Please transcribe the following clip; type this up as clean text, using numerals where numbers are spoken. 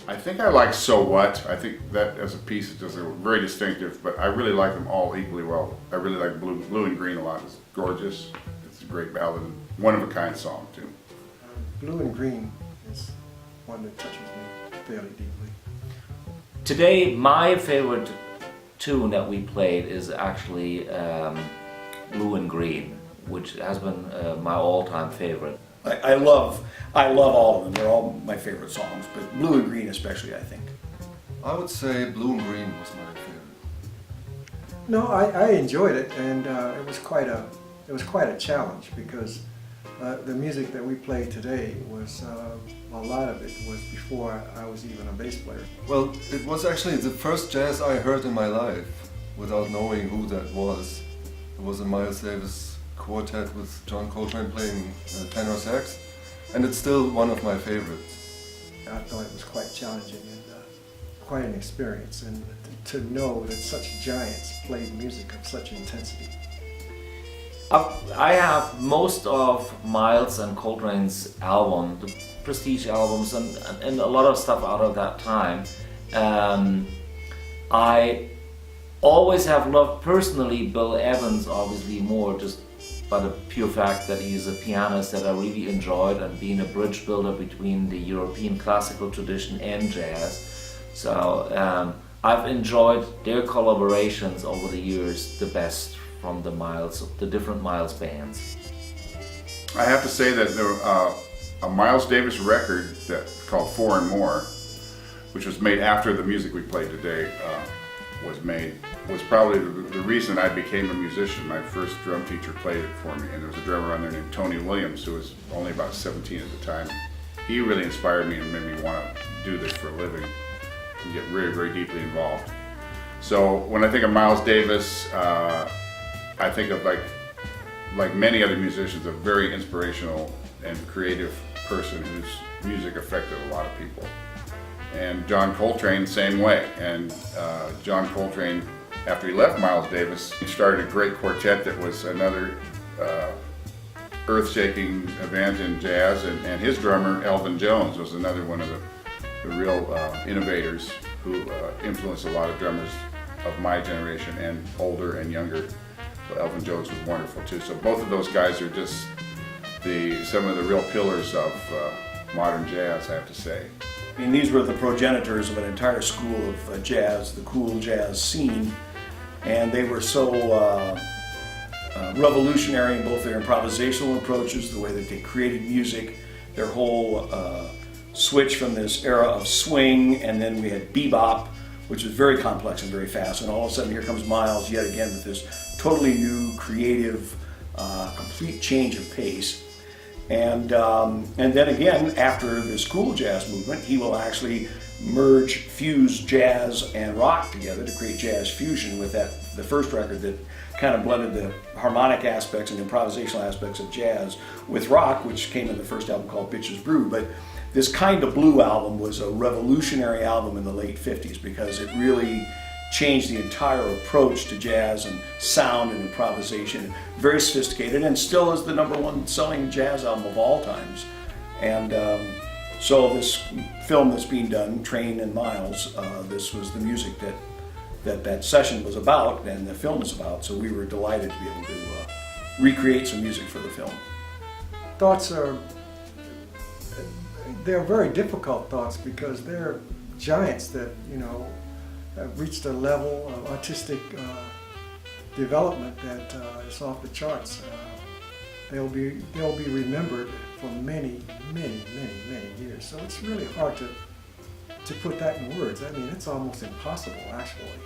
I think I like So What. I think that as a piece is just very distinctive, but I really like them all equally well. I really like Blue and Green a lot. It's gorgeous. It's a great ballad and one-of-a-kind song, too. Blue and Green is one that touches me fairly deeply. Today, my favorite tune that we played is actually Blue and Green, which has been my all-time favorite. I love all of them. They're all my favorite songs, but Blue and Green especially, I think. I would say Blue and Green was my favorite. No, I enjoyed it, and it was quite a challenge because the music that we played today was a lot of it was before I was even a bass player. Well, it was actually the first jazz I heard in my life without knowing who that was. It was a Miles Davis quartet with John Coltrane playing tenor sax, and it's still one of my favorites. I thought it was quite challenging and quite an experience, and to know that such giants played music of such intensity. I have most of Miles and Coltrane's album, the Prestige albums, and a lot of stuff out of that time. I always have loved personally Bill Evans, obviously more just by the pure fact that he's a pianist that I really enjoyed, and being a bridge builder between the European classical tradition and jazz. So I've enjoyed their collaborations over the years the best from the different Miles bands. I have to say that a Miles Davis record called Four and More, which was made after the music we played today was made, was probably the reason I became a musician. My first drum teacher played it for me, and there was a drummer on there named Tony Williams who was only about 17 at the time. He really inspired me and made me want to do this for a living and get very, very deeply involved. So when I think of Miles Davis, I think of like many other musicians, a very inspirational and creative person whose music affected a lot of people. And John Coltrane, same way. And John Coltrane, after he left Miles Davis, he started a great quartet that was another earth-shaking event in jazz. And his drummer, Elvin Jones, was another one of the real innovators who influenced a lot of drummers of my generation and older and younger. So Elvin Jones was wonderful too. So both of those guys are just some of the real pillars of modern jazz, I have to say. I mean, these were the progenitors of an entire school of jazz, the cool jazz scene, and they were so revolutionary in both their improvisational approaches, the way that they created music, their whole switch from this era of swing, and then we had bebop, which was very complex and very fast, and all of a sudden here comes Miles yet again with this totally new, creative, complete change of pace. And then again, after this cool jazz movement, he will actually fuse jazz and rock together to create jazz fusion with the first record that kind of blended the harmonic aspects and improvisational aspects of jazz with rock, which came in the first album called Bitches Brew. But this Kind of Blue album was a revolutionary album in the late 50s because it really changed the entire approach to jazz and sound and improvisation. Very sophisticated, and still is the #1 selling jazz album of all times. And so this film that's being done, Trane and Miles, this was the music that session was about and the film was about, so we were delighted to be able to recreate some music for the film. Thoughts they're very difficult thoughts because they're giants that, have reached a level of artistic development that is off the charts. They'll be remembered for many, many, many, many years. So it's really hard to put that in words. I mean, it's almost impossible, actually.